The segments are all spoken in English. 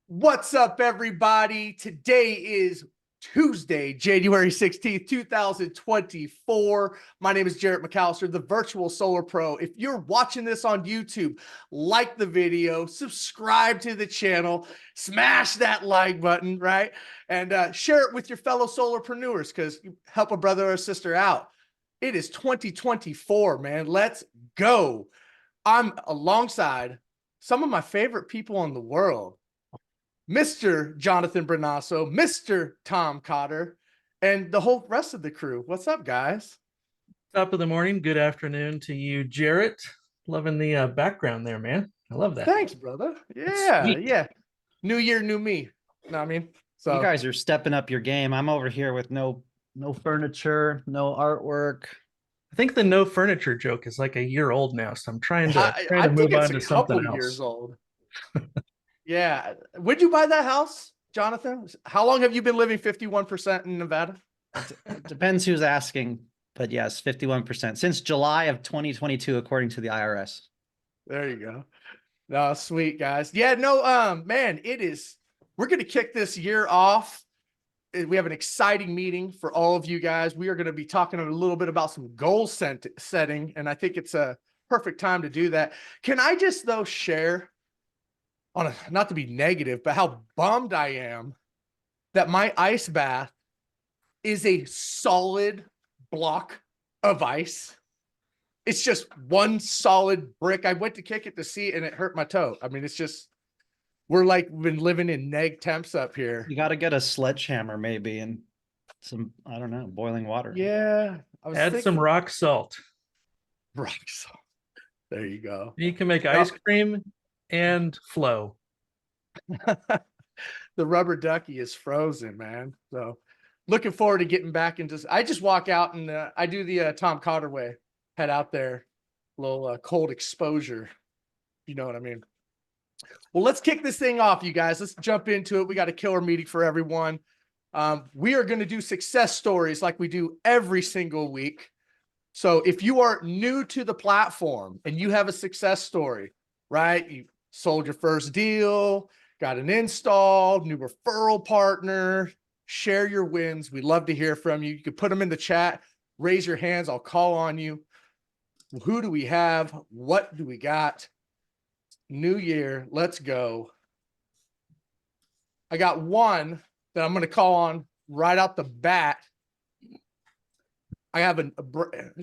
What's up, everybody? Today is Tuesday, January 16th, 2024. My name is Jarrett McAllister, the virtual solar pro. If you're watching this on YouTube, like the video, subscribe to the channel, smash that like button, right? And share it with your fellow solarpreneurs because you help a brother or sister out. It is 2024, man. Let's go. I'm alongside some of my favorite people in the world. Mr. Jonathan Bernasso, Mr. Tom Cotter, and the whole rest of the crew. What's up, guys? Top of the morning. Good afternoon to you, Jarrett. Loving the background there, man. I love that. Thanks, brother. That's Yeah, sweet. yeah. New year, new me. Know what I mean? You So guys are stepping up your game. I'm over here with no furniture, no artwork. I think the no furniture joke is like a year old now, so I'm trying to I think move it's on a to something couple years else. old. Yeah. When'd you buy that house, Jonathan? How long have you been living 51% in Nevada? It depends who's asking, but yes, 51% since July of 2022, according to the IRS. There you go. No, sweet guys. Yeah, no, man, we're gonna kick this year off. We have an exciting meeting for all of you guys. We are going to be talking a little bit about some goal setting, and I think it's a perfect time to do that. Can I just, though, share, not to be negative, but how bummed I am that my ice bath is a solid block of ice. It's just one solid brick. I went to kick it to see it, and it hurt my toe. I mean, it's just, we've been living in neg temps up here. You got to get a sledgehammer maybe and some, I don't know, boiling water. Yeah. I was Add thinking some rock salt. rock salt. There you go. You can make ice cream and flow. The rubber ducky is frozen, man. So looking forward to getting back into. I just walk out and I do the Tom Cotter way. Head out there, little cold exposure. You know what I mean? Well, let's kick this thing off, you guys. Let's jump into it. We got a killer meeting for everyone. We are going to do success stories like we do every single week. So if you are new to the platform and you have a success story, right? You sold your first deal, got an install, new referral partner, share your wins. We'd love to hear from you. You can put them in the chat, raise your hands. I'll call on you. Who do we have? What do we got? New year. Let's go. I got one that I'm going to call on right out the bat. I have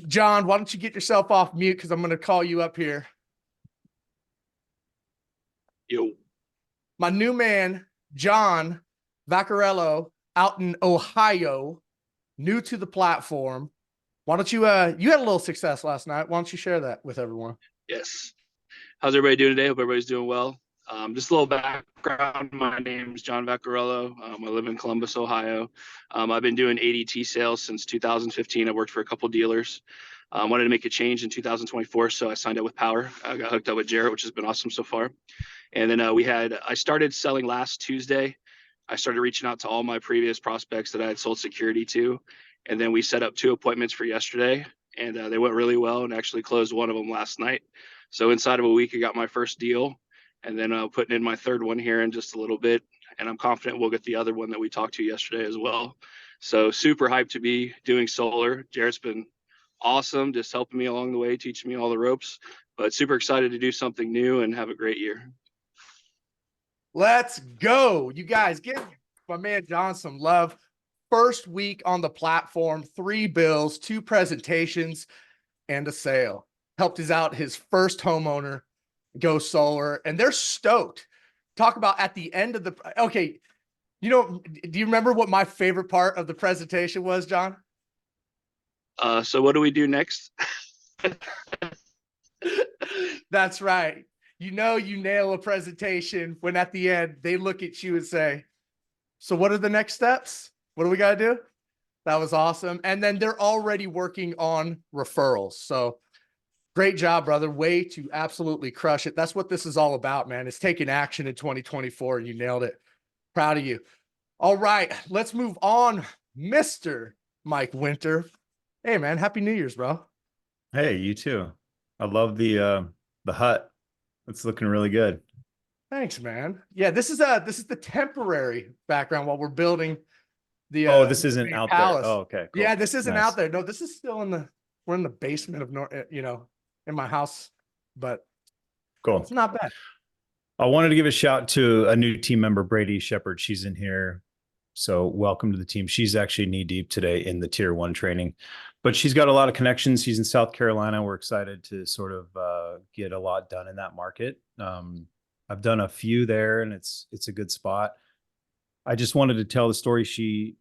John, why don't you get yourself off mute? Cause I'm going to call you up here. Yo. My new man, John Vaccarello out in Ohio, new to the platform. Why don't you, you had a little success last night. Why don't you share that with everyone? Yes. How's everybody doing today? Hope everybody's doing well. Just a little background. My name is John Vaccarello. I live in Columbus, Ohio. I've been doing ADT sales since 2015. I worked for a couple dealers. Wanted to make a change in 2024, so I signed up with Powur. I got hooked up with Jarrett, which has been awesome so far. And then I started selling last Tuesday. I started reaching out to all my previous prospects that I had sold security to. And then we set up 2 appointments for yesterday, and they went really well and actually closed one of them last night. So inside of a week, I got my first deal, and then putting in my third one here in just a little bit. And I'm confident we'll get the other one that we talked to yesterday as well. So super hyped to be doing solar. Jarrett's been awesome, just helping me along the way, teaching me all the ropes, but super excited to do something new and have a great year. Let's go. You guys give my man John some love. First week on the platform, 3 bills, 2 presentations, and a sale. Helped us out his first homeowner go solar, and they're stoked. Talk about at the end of the, okay, you know, do you remember what my favorite part of the presentation was, John? So what do we do next? That's right. You know, you nail a presentation when at the end they look at you and say, so what are the next steps? What do we got to do? That was awesome. And then they're already working on referrals. So great job, brother. Way to absolutely crush it. That's what this is all about, man. It's taking action in 2024. You nailed it. Proud of you. All right, let's move on. Mr. Mike Winter. Hey, man. Happy New Year's, bro. Hey, you too. I love the hut. It's looking really good. Thanks, man. Yeah, this is the temporary background while we're building the Oh, this the isn't main out palace. there. Oh, okay. Cool. Yeah, this isn't Nice. out there. No, this is still we're in the basement of in my house, but Cool. it's not bad. I wanted to give a shout to a new team member, Brady Shepard. She's in here. So welcome to the team. She's actually knee deep today in the tier 1 training, but she's got a lot of connections. She's in South Carolina. We're excited to sort of get a lot done in that market. I've done a few there and it's a good spot. I just wanted to tell the story. She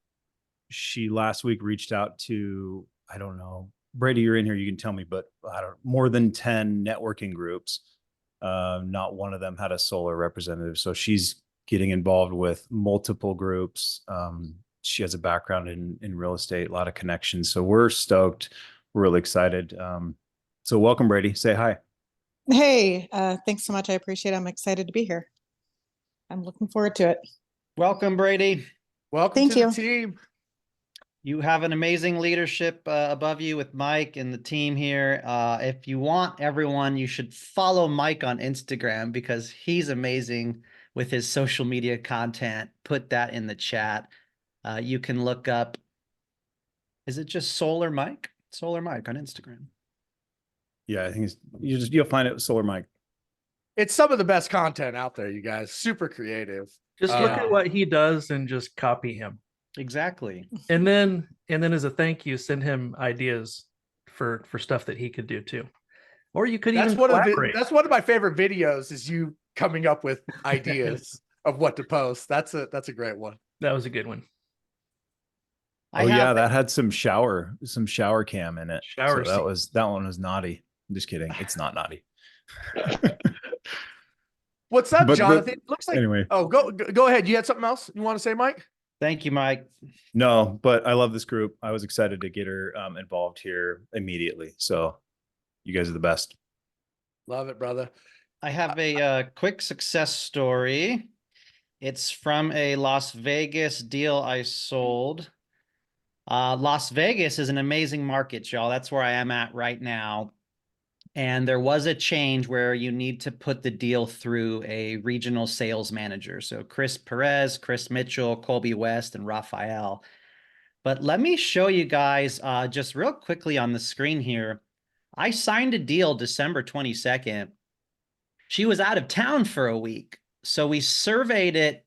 last week reached out to, I don't know, Brady, you're in here, you can tell me, but I don't more than 10 networking groups. Not one of them had a solar representative. So she's getting involved with multiple groups. She has a background in real estate, a lot of connections. So we're stoked. We're really excited. So welcome, Brady. Say hi. Hey, thanks so much. I appreciate it. I'm excited to be here. I'm looking forward to it. Welcome, Brady. Welcome Thank to you. the team. You have an amazing leadership above you with Mike and the team here. If you want everyone, you should follow Mike on Instagram because he's amazing with his social media content. Put that in the chat. You can look up, is it just Solar Mike? Solar Mike on Instagram. Yeah, I think you'll find it with Solar Mike. It's some of the best content out there, you guys. Super creative. Just look Yeah. at what he does and just copy him. Exactly. And then as a thank you, send him ideas for stuff that he could do too. Or you could That's even one collaborate. that's one of my favorite videos is you coming up with ideas of what to post. That's a great one. That was a good one. I Oh have yeah, that had some shower cam in it. Shower So scene. that one was naughty. I'm just kidding. It's not naughty. What's up, But Jonathan? Looks like anyway. Oh, go ahead. You had something else you want to say, Mike? Thank you, Mike. No, but I love this group. I was excited to get her involved here immediately. So you guys are the best. Love it, brother. I have a quick success story. It's from a Las Vegas deal I sold. Las Vegas is an amazing market, y'all. That's where I am at right now. And there was a change where you need to put the deal through a regional sales manager. So Chris Perez, Chris Mitchell, Colby West, and Raphael. But let me show you guys just real quickly on the screen here. I signed a deal December 22nd. She was out of town for a week. So we surveyed it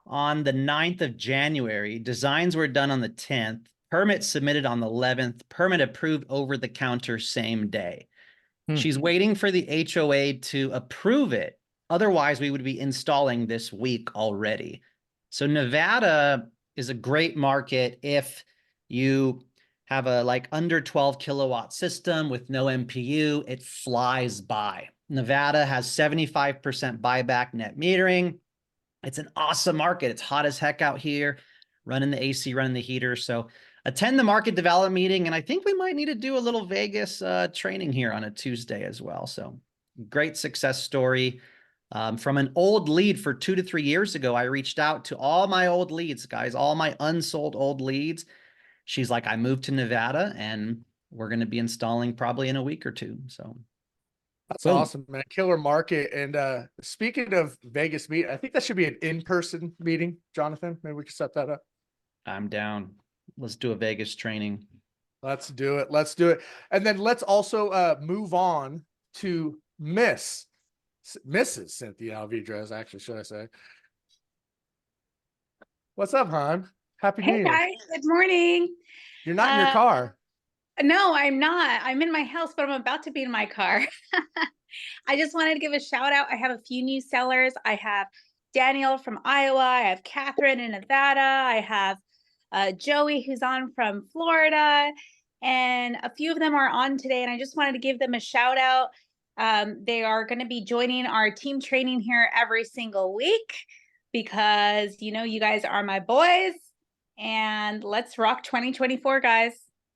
on the 9th of January. Designs were done on the 10th. Permit submitted on the 11th. Permit approved over the counter same day. She's waiting for the HOA to approve it. Otherwise, we would be installing this week already. So Nevada is a great market if you have a like under 12 kilowatt system with no MPU. It flies by. Nevada has 75% buyback net metering. It's an awesome market. It's hot as heck out here, running the AC, running the heater. So attend the market development meeting. And I think we might need to do a little Vegas training here on a Tuesday as well. So great success story. From an old lead for 2 to 3 years ago, I reached out to all my old leads, guys, all my unsold old leads. She's like, I moved to Nevada and we're going to be installing probably in a week or two. So That's boom. awesome, man. Killer market. And speaking of Vegas meet, I think that should be an in-person meeting, Jonathan. Maybe we can set that up. I'm down. Let's do a Vegas training. Let's do it. Let's do it. And then let's also move on to Mrs. Cynthia Alvidrez, actually, should I say. What's up, hon? Happy New Hey Year. guys, good morning. You're not in your car. No, I'm not. I'm in my house, but I'm about to be in my car. I just wanted to give a shout out. I have a few new sellers. I have Daniel from Iowa. I have Catherine in Nevada. I have Joey, who's on from Florida. And a few of them are on today. And I just wanted to give them a shout out. They are going to be joining our team training here every single week because, you know, you guys are my boys. And let's rock 2024, guys.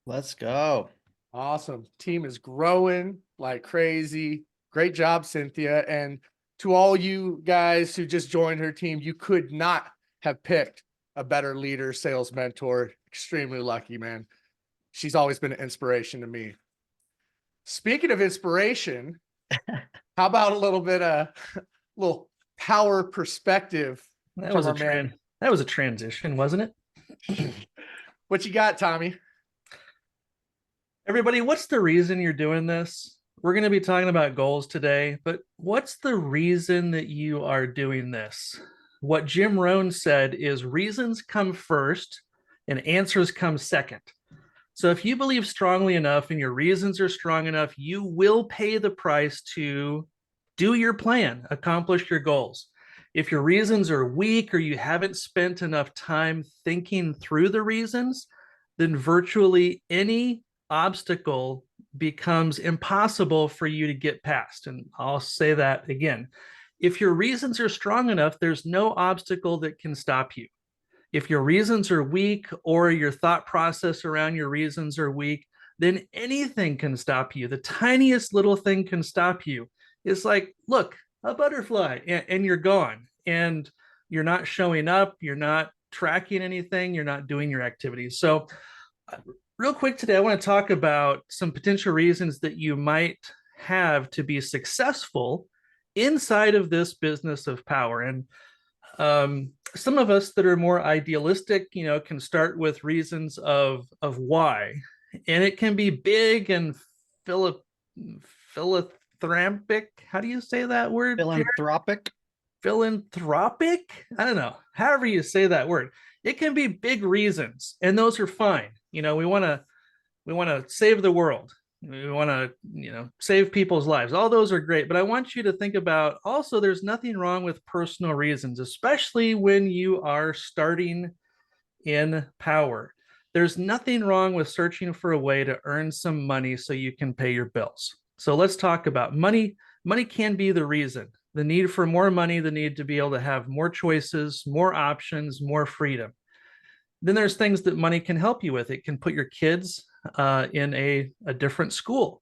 Let's go. Awesome. Team is growing like crazy. Great job, Cynthia. And to all you guys who just joined her team, you could not have picked a better leader, sales mentor. Extremely lucky, man. She's always been an inspiration to me. Speaking of inspiration, how about a little bit little power perspective. That from was our man. that was a transition, wasn't it? What you got, Tommy? Everybody, what's the reason you're doing this? We're going to be talking about goals today, but what's the reason that you are doing this? What Jim Rohn said is reasons come first and answers come second. So if you believe strongly enough and your reasons are strong enough, you will pay the price to do your plan, accomplish your goals. If your reasons are weak or you haven't spent enough time thinking through the reasons, then virtually any obstacle becomes impossible for you to get past. And I'll say that again. If your reasons are strong enough, there's no obstacle that can stop you. If your reasons are weak or your thought process around your reasons are weak, then anything can stop you. The tiniest little thing can stop you. It's like, look, a butterfly, and you're gone. And you're not showing up. You're not tracking anything. You're not doing your activities. So real quick today, I want to talk about some potential reasons that you might have to be successful inside of this business of power. And some of us that are more idealistic, can start with reasons of why, and it can be big and philanthropic. How do you say that word? Philanthropic. Philanthropic. I don't know. However you say that word, it can be big reasons, and those are fine. We want to save the world. We want to, save people's lives. All those are great, but I want you to think about also there's nothing wrong with personal reasons, especially when you are starting in power. There's nothing wrong with searching for a way to earn some money so you can pay your bills. So let's talk about money. Money can be the reason. The need for more money, the need to be able to have more choices, more options, more freedom. Then there's things that money can help you with. It can put your kids in a different school.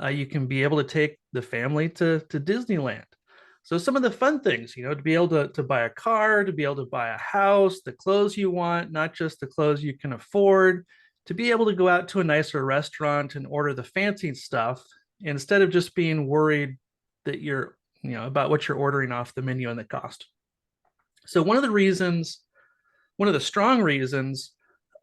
You can be able to take the family to Disneyland. So some of the fun things, to be able to buy a car, to be able to buy a house, the clothes you want, not just the clothes you can afford, to be able to go out to a nicer restaurant and order the fancy stuff instead of just being worried that you're, about what you're ordering off the menu and the cost. So one of the strong reasons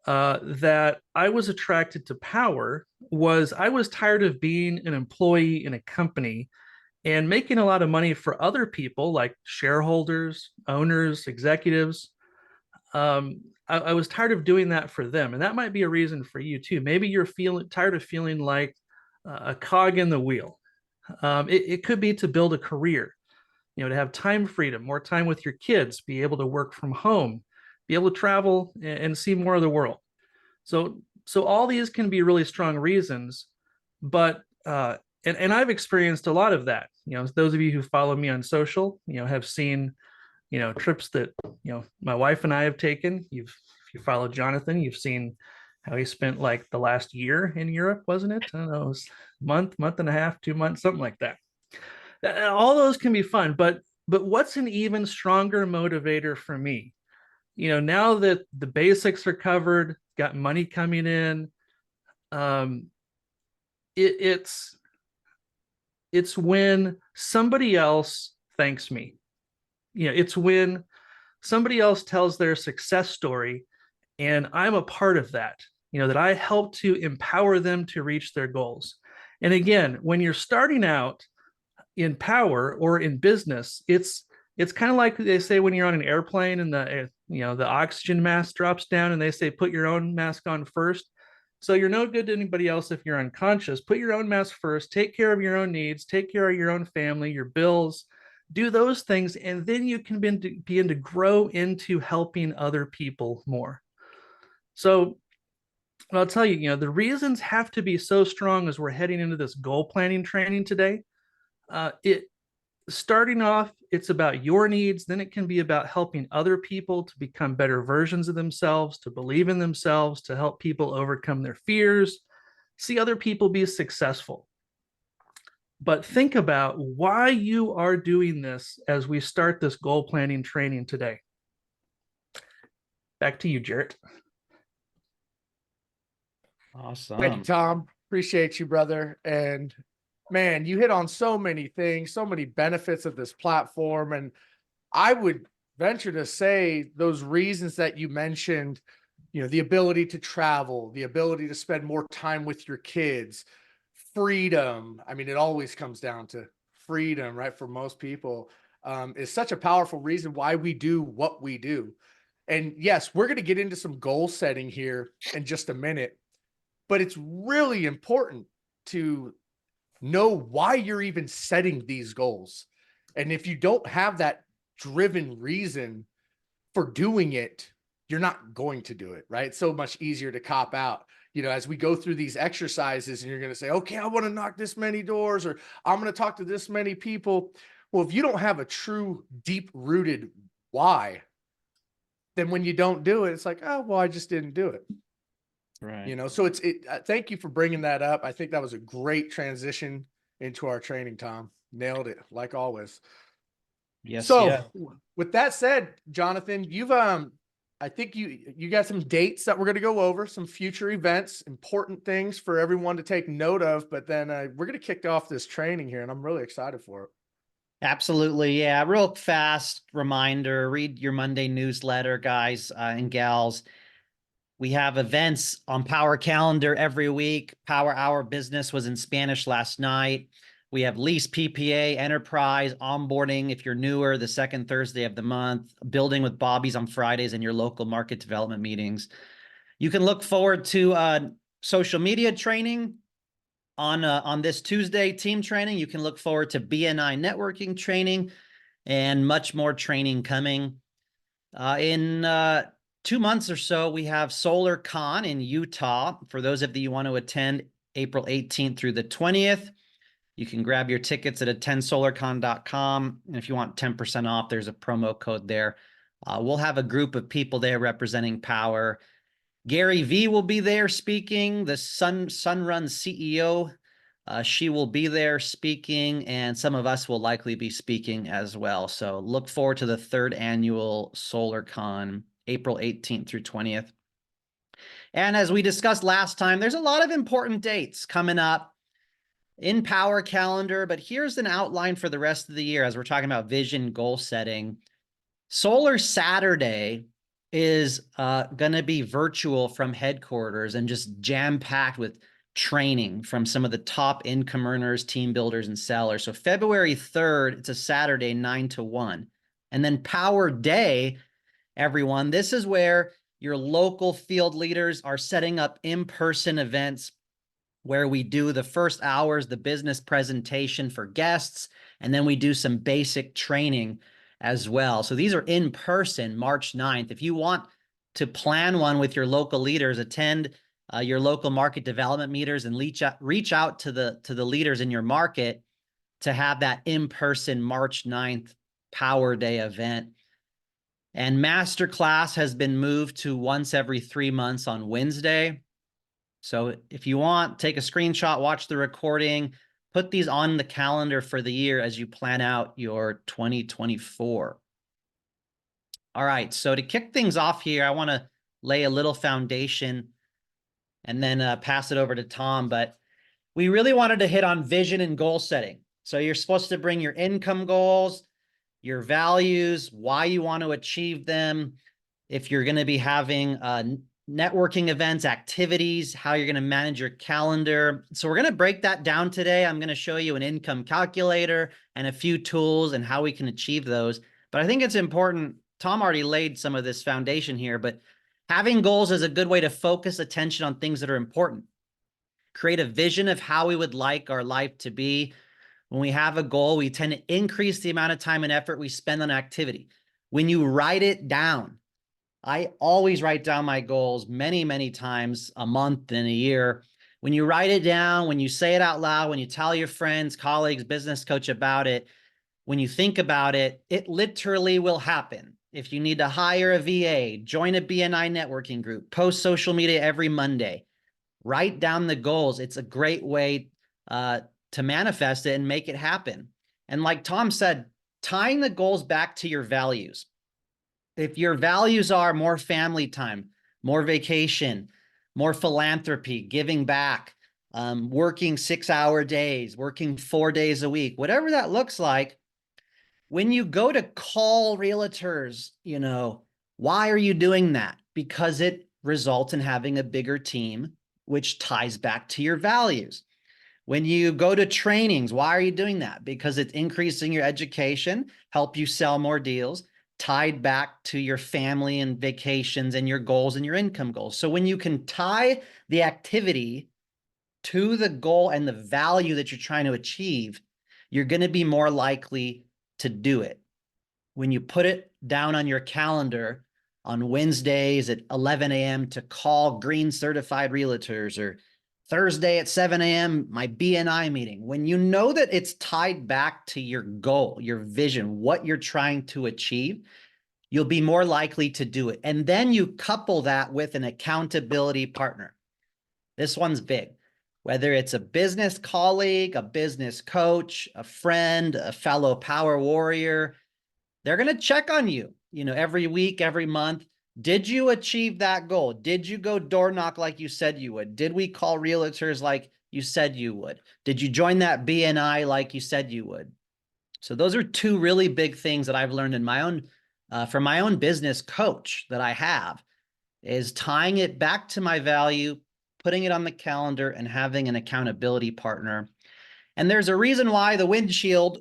that I was attracted to power was I was tired of being an employee in a company and making a lot of money for other people like shareholders, owners, executives. I was tired of doing that for them. And that might be a reason for you too. Maybe you're tired of feeling like a cog in the wheel. It could be to build a career, to have time freedom, more time with your kids, be able to work from home, be able to travel and see more of the world. So all these can be really strong reasons, but and I've experienced a lot of that. Those of you who follow me on social, have seen, trips that my wife and I have taken. If you follow Jonathan, you've seen how he spent like the last year in Europe, wasn't it? I don't know, it was month and a half, 2 months, something like that. All those can be fun, but what's an even stronger motivator for me? Now that the basics are covered, got money coming in, it's when somebody else thanks me. It's when somebody else tells their success story and I'm a part of that, that I help to empower them to reach their goals. And again, when you're starting out in power or in business, it's kind of like they say when you're on an airplane and the oxygen mask drops down and they say, put your own mask on first. So you're no good to anybody else if you're unconscious. Put your own mask first, take care of your own needs, take care of your own family, your bills, do those things. And then you can begin to grow into helping other people more. So I'll tell you, the reasons have to be so strong as we're heading into this goal planning training today. Starting off, it's about your needs. Then it can be about helping other people to become better versions of themselves, to believe in themselves, to help people overcome their fears, see other people be successful. But think about why you are doing this as we start this goal planning training today. Back to you, Jarrett. Awesome. Thank you, Tom. Appreciate you, brother. And man, you hit on so many things, so many benefits of this platform. And I would venture to say those reasons that you mentioned, the ability to travel, the ability to spend more time with your kids, freedom. I mean, it always comes down to freedom, right? For most people, is such a powerful reason why we do what we do. And yes, we're going to get into some goal setting here in just a minute, but it's really important to know why you're even setting these goals. And if you don't have that driven reason for doing it, you're not going to do it, right? It's so much easier to cop out, as we go through these exercises and you're going to say, okay, I want to knock this many doors, or I'm going to talk to this many people. Well, if you don't have a true deep rooted why, then when you don't do it, it's like, oh, well, I just didn't do it. Right. So thank you for bringing that up. I think that was a great transition into our training, Tom. Nailed it, like always. Yes. So yeah. with that said, Jonathan, you've I think you got some dates that we're going to go over, some future events, important things for everyone to take note of, but then we're going to kick off this training here and I'm really excited for it. Absolutely. Yeah. Real fast reminder, read your Monday newsletter, guys and gals. We have events on Powur Calendar every week. Powur Hour Business was in Spanish last night. We have lease, PPA, enterprise, onboarding if you're newer, the second Thursday of the month, building with Bobbies on Fridays, and your local market development meetings. You can look forward to social media training on this Tuesday, team training. You can look forward to BNI networking training and much more training coming. In 2 months or so, we have Solar Con in Utah. For those of you who want to attend, April 18th through the 20th. You can grab your tickets at attendsolarcon.com. And if you want 10% off, there's a promo code there. We'll have a group of people there representing Powur. Gary V will be there speaking, the Sunrun CEO. She will be there speaking, and some of us will likely be speaking as well. So look forward to the 3rd annual SolarCon, April 18th through 20th. And as we discussed last time, there's a lot of important dates coming up in Powur Calendar, but here's an outline for the rest of the year as we're talking about vision goal setting. Solar Saturday is going to be virtual from headquarters and just jam-packed with training from some of the top income earners, team builders, and sellers. So February 3rd, it's a Saturday, 9 to 1. And then Powur Day, everyone, this is where your local field leaders are setting up in-person events where we do the first hours, the business presentation for guests, and then we do some basic training as well. So these are in person, March 9th. If you want to plan one with your local leaders, attend your local market development meetings and reach out to the leaders in your market to have that in-person March 9th Powur Day event. And Masterclass has been moved to once every 3 months on Wednesday. So if you want, take a screenshot, watch the recording, put these on the calendar for the year as you plan out your 2024. All right, so to kick things off here, I want to lay a little foundation and then pass it over to Tom. But we really wanted to hit on vision and goal setting. So you're supposed to bring your income goals, your values, why you want to achieve them, if you're going to be having networking events, activities, how you're going to manage your calendar. So we're going to break that down today. I'm going to show you an income calculator and a few tools and how we can achieve those. But I think it's important. Tom already laid some of this foundation here, but having goals is a good way to focus attention on things that are important. Create a vision of how we would like our life to be. When we have a goal, we tend to increase the amount of time and effort we spend on activity. When you write it down, I always write down my goals many, many times a month and a year. When you write it down, when you say it out loud, when you tell your friends, colleagues, business coach about it, when you think about it, it literally will happen. If you need to hire a VA, join a BNI networking group, post social media every Monday, write down the goals. It's a great way to manifest it and make it happen. And like Tom said, tying the goals back to your values. If your values are more family time, more vacation, more philanthropy, giving back, working 6-hour days, working 4 days a week, whatever that looks like, When you go to call realtors, why are you doing that? Because it results in having a bigger team, which ties back to your values. When you go to trainings, why are you doing that? Because it's increasing your education, help you sell more deals, tied back to your family and vacations and your goals and your income goals. So when you can tie the activity to the goal and the value that you're trying to achieve, you're going to be more likely to do it. When you put it down on your calendar on Wednesdays at 11 a.m. to call green certified realtors, or Thursday at 7 a.m., my BNI meeting, when you know that it's tied back to your goal, your vision, what you're trying to achieve, you'll be more likely to do it. And then you couple that with an accountability partner. This one's big. Whether it's a business colleague, a business coach, a friend, a fellow power warrior, they're going to check on you, every week, every month. Did you achieve that goal? Did you go door knock like you said you would? Did we call realtors like you said you would? Did you join that BNI like you said you would? So those are two really big things that I've learned in my own, from my own business coach that I have, is tying it back to my value, putting it on the calendar, and having an accountability partner. And there's a reason why the windshield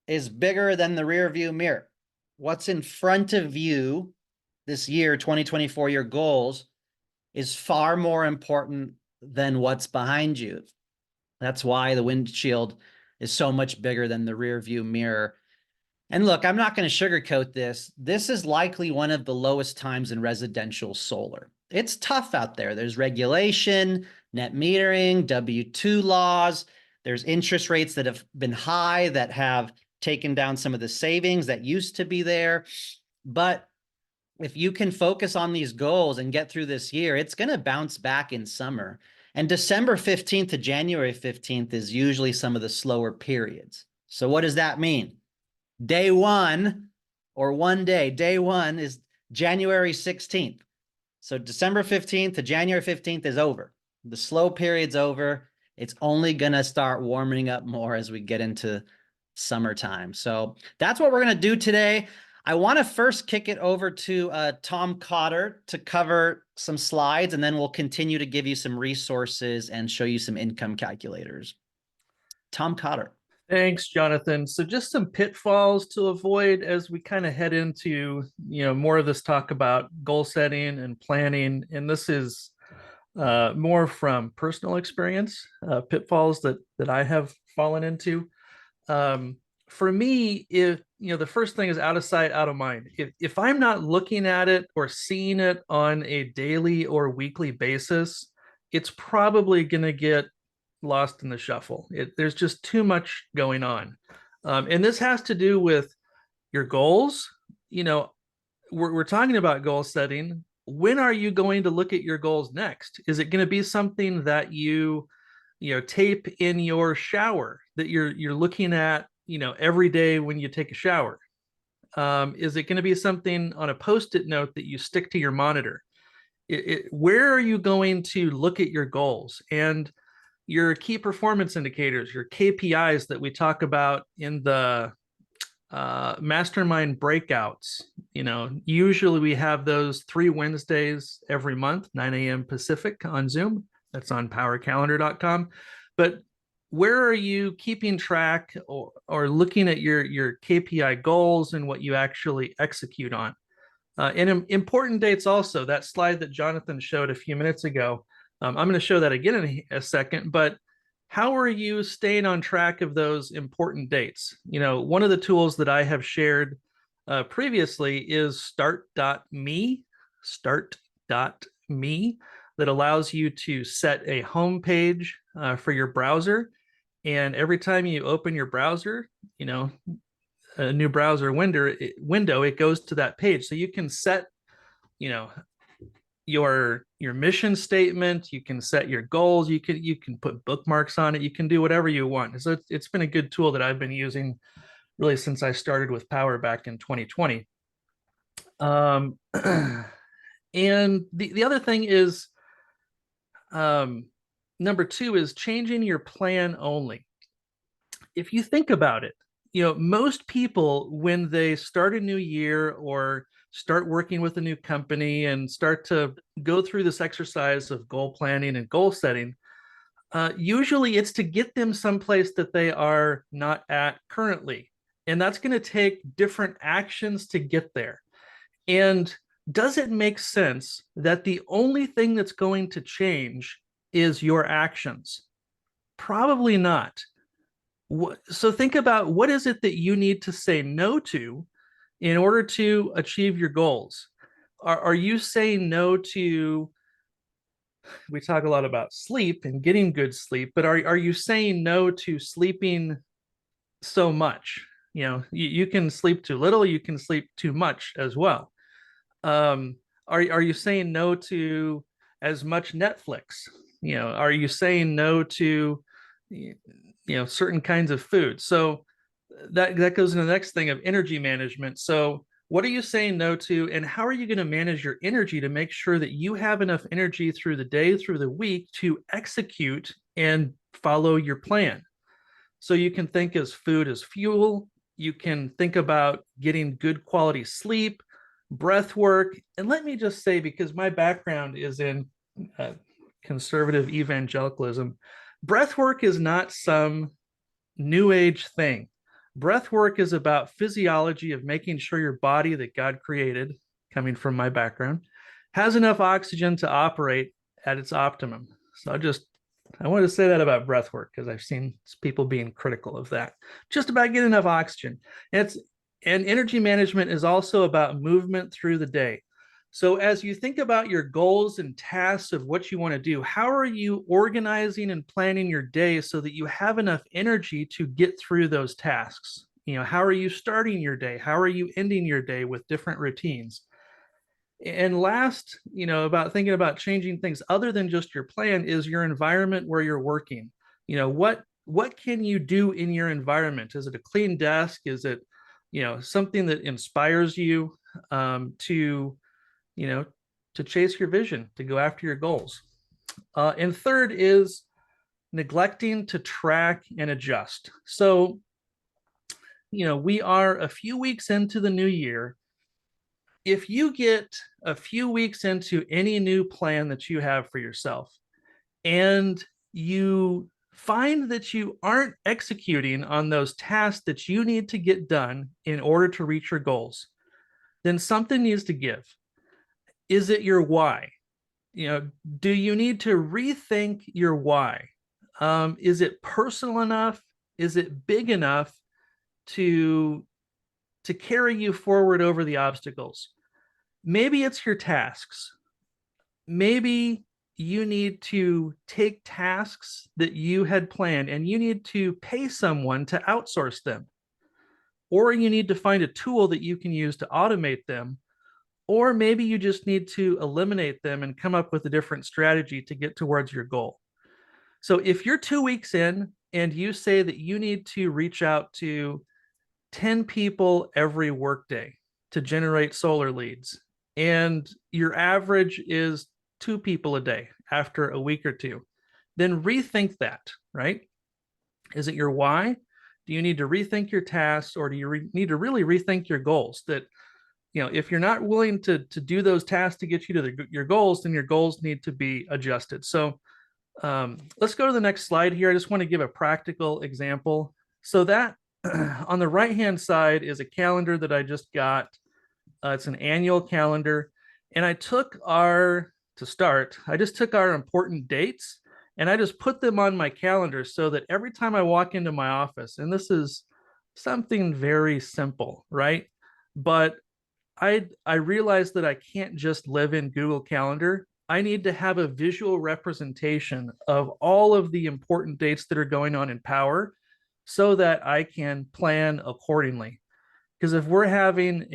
is bigger than the rear view mirror. What's in front of you this year, 2024, your goals, is far more important than what's behind you. That's why the windshield is so much bigger than the rear view mirror. And look, I'm not going to sugarcoat this. This is likely one of the lowest times in residential solar. It's tough out there. There's regulation, net metering, W-2 laws. There's interest rates that have been high that have taken down some of the savings that used to be there. But if you can focus on these goals and get through this year, it's going to bounce back in summer. And December 15th to January 15th is usually some of the slower periods. So what does that mean? Day one, or one day, day one is January 16th. So December 15th to January 15th is over. The slow period's over. It's only going to start warming up more as we get into summertime. So that's what we're going to do today. I want to first kick it over to Tom Cotter to cover some slides, and then we'll continue to give you some resources and show you some income calculators. Tom Cotter. Thanks, Jonathan. So just some pitfalls to avoid as we kind of head into, more of this talk about goal setting and planning. And this is more from personal experience, pitfalls that I have fallen into. For me, if the first thing is out of sight, out of mind. If I'm not looking at it or seeing it on a daily or weekly basis, it's probably going to get lost in the shuffle. There's just too much going on. And this has to do with your goals. We're talking about goal setting. When are you going to look at your goals next? Is it going to be something that you tape in your shower that you're looking at, every day when you take a shower? Is it going to be something on a Post-it note that you stick to your monitor? Where are you going to look at your goals and your key performance indicators, your KPIs that we talk about in the mastermind breakouts? Usually we have those 3 Wednesdays every month, 9 a.m. Pacific on Zoom. That's on powercalendar.com. But where are you keeping track or looking at your KPI goals and what you actually execute on? And important dates also, that slide that Jonathan showed a few minutes ago, I'm going to show that again in a second, but how are you staying on track of those important dates? One of the tools that I have shared previously is start.me, that allows you to set a home page for your browser. And every time you open your browser, a new browser window, it goes to that page. So you can set, your mission statement, you can set your goals, you can put bookmarks on it, you can do whatever you want. So it's been a good tool that I've been using really since I started with Powur back in 2020. And the other thing is, number 2 is changing your plan only. If you think about it, most people, when they start a new year or start working with a new company and start to go through this exercise of goal planning and goal setting, usually it's to get them someplace that they are not at currently. And that's going to take different actions to get there. And does it make sense that the only thing that's going to change is your actions? Probably not. So think about, what is it that you need to say no to in order to achieve your goals? Are you saying no to, we talk a lot about sleep and getting good sleep, but are you saying no to sleeping so much? You can sleep too little, you can sleep too much as well. Are you saying no to as much Netflix? Are you saying no to certain kinds of food? So that goes into the next thing of energy management. So what are you saying no to, and how are you going to manage your energy to make sure that you have enough energy through the day, through the week, to execute and follow your plan? So you can think as food as fuel. You can think about getting good quality sleep, breath work. And let me just say, because my background is in conservative evangelicalism, breath work is not some new age thing. Breath work is about physiology of making sure your body that God created, coming from my background, has enough oxygen to operate at its optimum. So I wanted to say that about breath work, because I've seen people being critical of that. Just about getting enough oxygen. And energy management is also about movement through the day. So as you think about your goals and tasks of what you want to do, how are you organizing and planning your day so that you have enough energy to get through those tasks? How are you starting your day? How are you ending your day with different routines? And last, about thinking about changing things other than just your plan is your environment where you're working. What can you do in your environment? Is it a clean desk? Is it, something that inspires you to chase your vision, to go after your goals? And third is neglecting to track and adjust. So, we are a few weeks into the new year. If you get a few weeks into any new plan that you have for yourself, and you find that you aren't executing on those tasks that you need to get done in order to reach your goals, then something needs to give. Is it your why? Do you need to rethink your why? Is it personal enough? Is it big enough to carry you forward over the obstacles? Maybe it's your tasks. Maybe you need to take tasks that you had planned and you need to pay someone to outsource them. Or you need to find a tool that you can use to automate them. Or maybe you just need to eliminate them and come up with a different strategy to get towards your goal. So if you're 2 weeks in and you say that you need to reach out to 10 people every workday to generate solar leads, and your average is 2 people a day after a week or two, then rethink that, right? Is it your why? Do you need to rethink your tasks, or do you need to really rethink your goals? That, if you're not willing to do those tasks to get you to your goals, then your goals need to be adjusted. So let's go to the next slide here. I just want to give a practical example. So that on the right-hand side is a calendar that I just got. It's an annual calendar. And I just took our important dates and I just put them on my calendar so that every time I walk into my office, and this is something very simple, right? But I realized that I can't just live in Google Calendar. I need to have a visual representation of all of the important dates that are going on in Powur so that I can plan accordingly. Because if we're having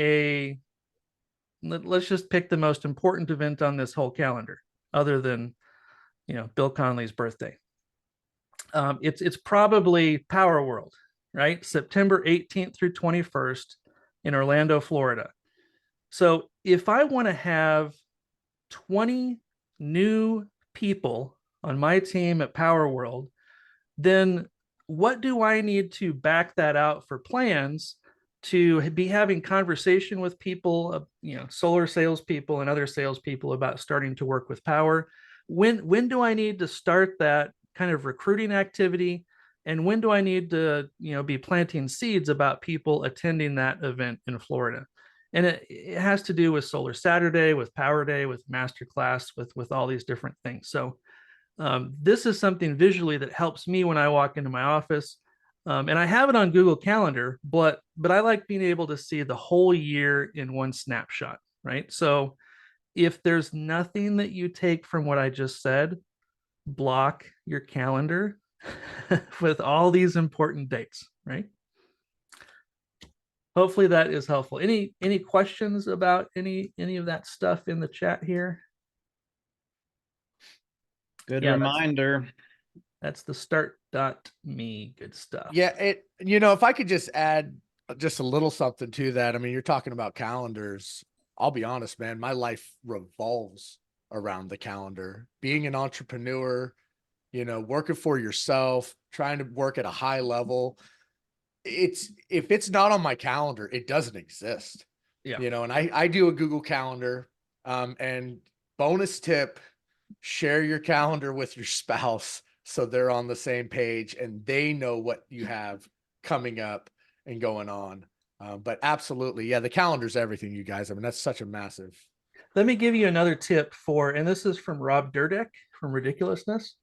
let's just pick the most important event on this whole calendar, other than, Bill Conley's birthday. It's probably Powur World, right? September 18th through 21st in Orlando, Florida. So if I want to have 20 new people on my team at Powur World, then what do I need to back that out for plans to be having conversation with people, solar salespeople and other salespeople about starting to work with Powur? When do I need to start that kind of recruiting activity? And when do I need to, be planting seeds about people attending that event in Florida? And it has to do with Solar Saturday, with Powur Day, with Masterclass, with all these different things. So this is something visually that helps me when I walk into my office. And I have it on Google Calendar, but I like being able to see the whole year in one snapshot, right? So if there's nothing that you take from what I just said, block your calendar with all these important dates, right? Hopefully that is helpful. Any questions about any of that stuff in the chat here? Good Yeah, reminder. That's the start.me. Good stuff. Yeah, if I could just add just a little something to that. I mean, you're talking about calendars. I'll be honest, man, my life revolves around the calendar. Being an entrepreneur, working for yourself, trying to work at a high level. If it's not on my calendar, it doesn't exist. Yeah. And I do a Google Calendar. And bonus tip, share your calendar with your spouse so they're on the same page and they know what you have coming up and going on. But absolutely, yeah, the calendar's everything, you guys. I mean, that's such a massive. Let me give you another tip and this is from Rob Dyrdek from Ridiculousness.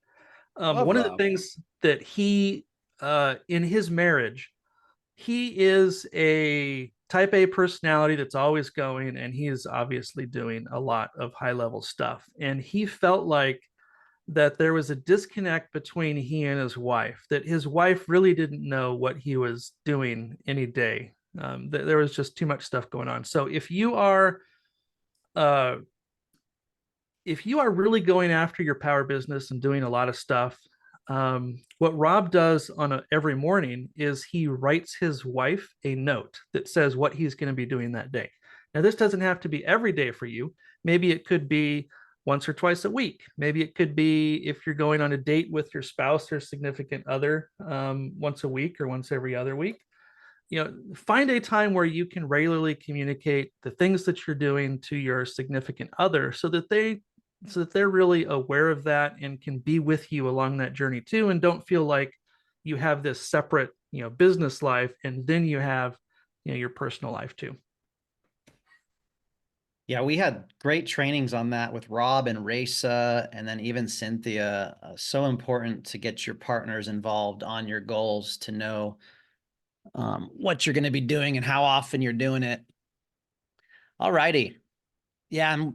One of the things that he, in his marriage, he is a type A personality that's always going, and he is obviously doing a lot of high level stuff. And he felt like that there was a disconnect between he and his wife, that his wife really didn't know what he was doing any day. There was just too much stuff going on. So if you are really going after your Powur business and doing a lot of stuff, what Rob does every morning is he writes his wife a note that says what he's going to be doing that day. Now, this doesn't have to be every day for you. Maybe it could be once or twice a week. Maybe it could be if you're going on a date with your spouse or significant other once a week or once every other week. Find a time where you can regularly communicate the things that you're doing to your significant other so that they're really aware of that and can be with you along that journey too, and don't feel like you have this separate, business life and then you have, your personal life too. Yeah, we had great trainings on that with Rob and Raisa, and then even Cynthia. So important to get your partners involved on your goals to know what you're going to be doing and how often you're doing it. All righty. Yeah,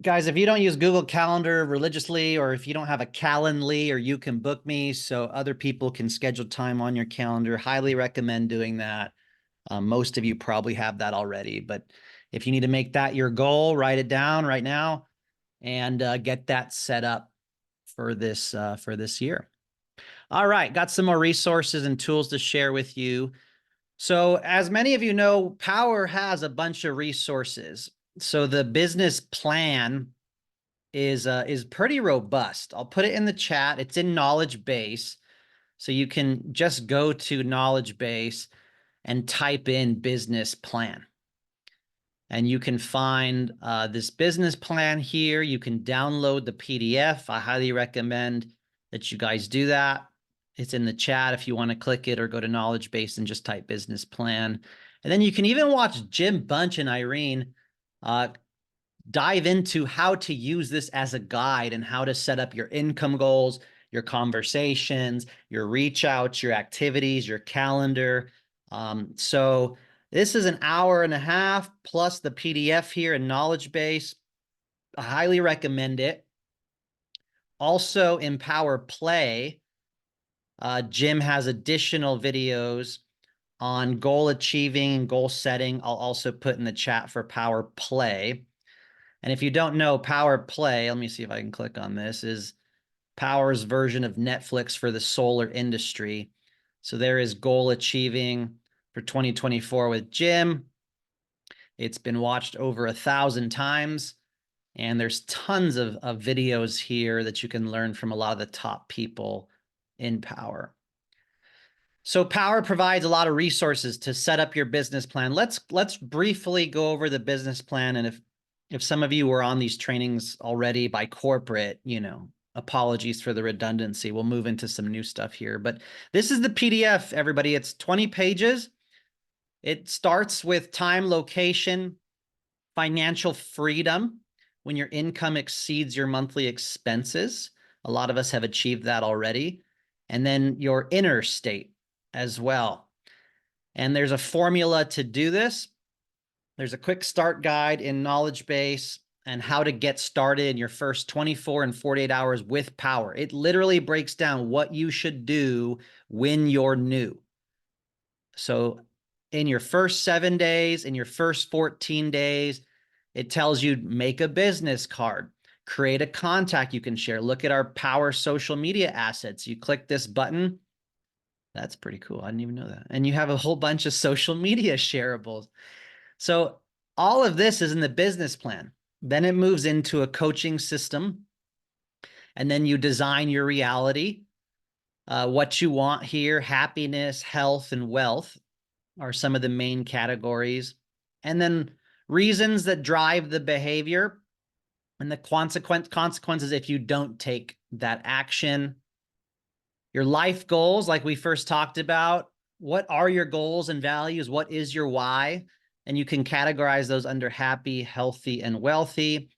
guys, if you don't use Google Calendar religiously, or if you don't have a Calendly, or you can book me so other people can schedule time on your calendar, highly recommend doing that. Most of you probably have that already, but if you need to make that your goal, write it down right now and get that set up for this year. All right, got some more resources and tools to share with you. So as many of you know, Powur has a bunch of resources. So the business plan is pretty robust. I'll put it in the chat. It's in Knowledge Base. So you can just go to Knowledge Base and type in business plan. And you can find this business plan here. You can download the PDF. I highly recommend that you guys do that. It's in the chat if you want to click it, or go to Knowledge Base and just type business plan. And then you can even watch Jim Bunch and Irene dive into how to use this as a guide and how to set up your income goals, your conversations, your reach outs, your activities, your calendar. So this is an hour and a half plus the PDF here in Knowledge Base. I highly recommend it. Also in Powur Play, Jim has additional videos on goal achieving and goal setting. I'll also put in the chat for Powur Play. And if you don't know, Powur Play, let me see if I can click on this, is Powur's version of Netflix for the solar industry. So there is goal achieving for 2024 with Jim. It's been watched over 1,000 times. And there's tons of videos here that you can learn from a lot of the top people in Powur. So Powur provides a lot of resources to set up your business plan. Let's briefly go over the business plan. And if some of you were on these trainings already by corporate, apologies for the redundancy. We'll move into some new stuff here. But this is the PDF, everybody. It's 20 pages. It starts with time, location, financial freedom, when your income exceeds your monthly expenses. A lot of us have achieved that already. And then your inner state as well. And there's a formula to do this. There's a quick start guide in knowledge base and how to get started in your first 24 and 48 hours with Powur. It literally breaks down what you should do when you're new. So in your first 7 days, in your first 14 days, it tells you make a business card, create a contact you can share. Look at our Powur social media assets. You click this button. That's pretty cool. I didn't even know that. And you have a whole bunch of social media shareables. So all of this is in the business plan. Then it moves into a coaching system. And then you design your reality. What you want here, happiness, health, and wealth are some of the main categories. And then reasons that drive the behavior and the consequences if you don't take that action. Your life goals, like we first talked about. What are your goals and values? What is your why? And you can categorize those under happy, healthy, and wealthy.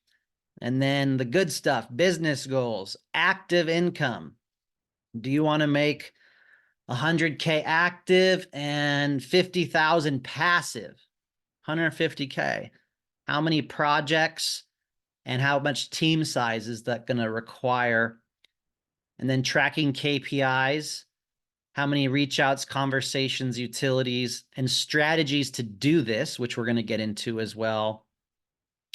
And then the good stuff, business goals, active income. Do you want to make 100K active and 50,000 passive? 150K. How many projects and how much team size is that going to require? And then tracking KPIs, how many reach outs, conversations, utilities, and strategies to do this, which we're going to get into as well.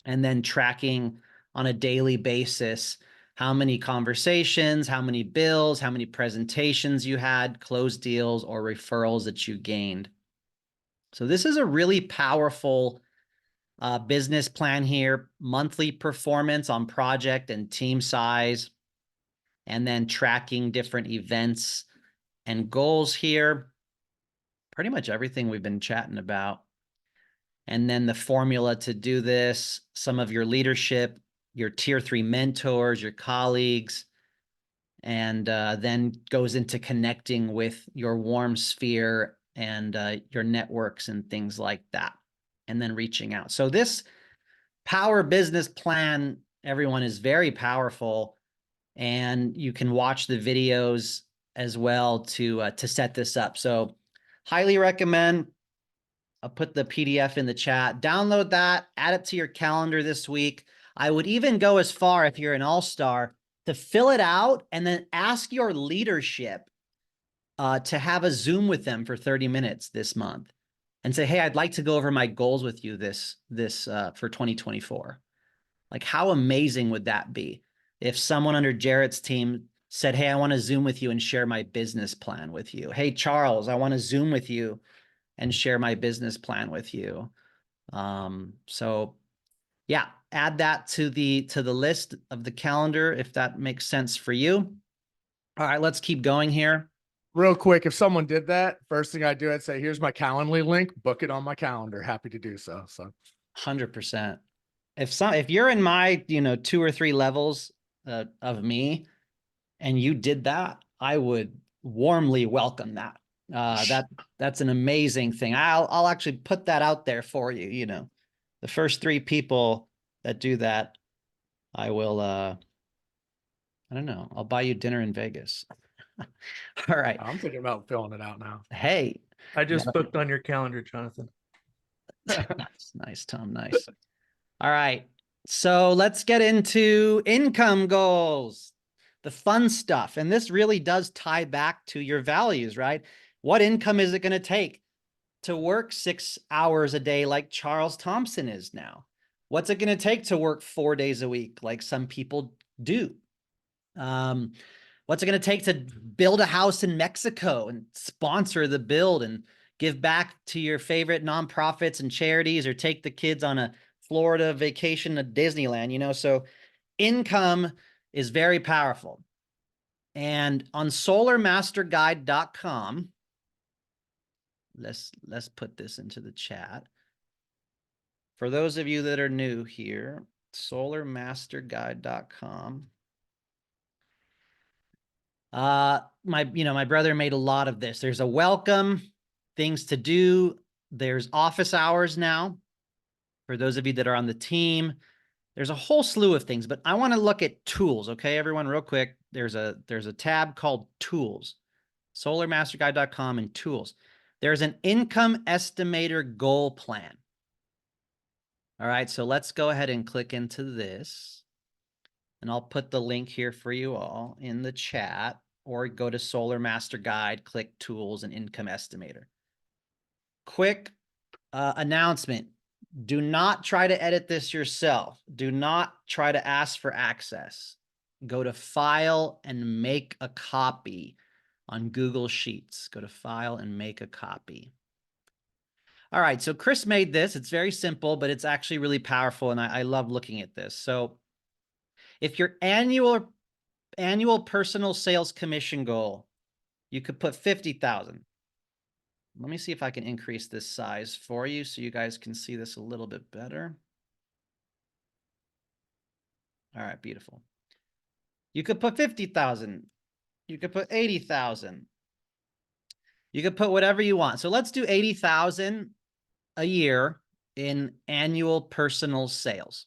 And then tracking on a daily basis, how many conversations, how many bills, how many presentations you had, closed deals, or referrals that you gained. So this is a really powerful business plan here, monthly performance on project and team size, and then tracking different events and goals here. Pretty much everything we've been chatting about. And then the formula to do this, some of your leadership, your tier 3 mentors, your colleagues, and then goes into connecting with your warm sphere and your networks and things like that, and then reaching out. So this Powur business plan, everyone, is very powerful, and you can watch the videos as well to set this up. So highly recommend. I'll put the PDF in the chat. Download that, add it to your calendar this week. I would even go as far, if you're an all-star, to fill it out and then ask your leadership to have a Zoom with them for 30 minutes this month and say, hey, I'd like to go over my goals with you this for 2024. Like, how amazing would that be if someone under Jarrett's team said, hey, I want to Zoom with you and share my business plan with you. Hey, Charles, I want to Zoom with you and share my business plan with you. So yeah, add that to the list of the calendar if that makes sense for you. All right, let's keep going here. Real quick, if someone did that, first thing I do, I'd say, here's my Calendly link, book it on my calendar. Happy to do so. 100%. If you're in my 2 or 3 levels of me and you did that, I would warmly welcome that. That's an amazing thing. I'll actually put that out there for you. The first 3 people that do that, I will I don't know, I'll buy you dinner in Vegas. All right. I'm thinking about filling it out now. Hey, I just booked on your calendar, Jonathan. nice, Tom. Nice. All right. So let's get into income goals, the fun stuff. And this really does tie back to your values, right? What income is it going to take to work 6 hours a day like Charles Thompson is now? What's it going to take to work 4 days a week like some people do? What's it going to take to build a house in Mexico and sponsor the build and give back to your favorite nonprofits and charities, or take the kids on a Florida vacation to Disneyland? So income is very powerful. And on solarmasterguide.com, let's put this into the chat. For those of you that are new here, solarmasterguide.com. My brother made a lot of this. There's a welcome, things to do. There's office hours now. For those of you that are on the team, there's a whole slew of things, but I want to look at tools. Okay, everyone, real quick. There's a tab called tools, solarmasterguide.com and tools. There's an income estimator goal plan. All right, so let's go ahead and click into this. And I'll put the link here for you all in the chat, or go to Solar Master Guide, click Tools and Income Estimator. Quick announcement. Do not try to edit this yourself. Do not try to ask for access. Go to File and Make a Copy on Google Sheets. Go to File and Make a Copy. All right, so Chris made this. It's very simple, but it's actually really powerful, and I love looking at this. So if your annual personal sales commission goal, you could put 50,000. Let me see if I can increase this size for you so you guys can see this a little bit better. All right, beautiful. You could put 50,000. You could put 80,000. You could put whatever you want. So let's do 80,000 a year in annual personal sales.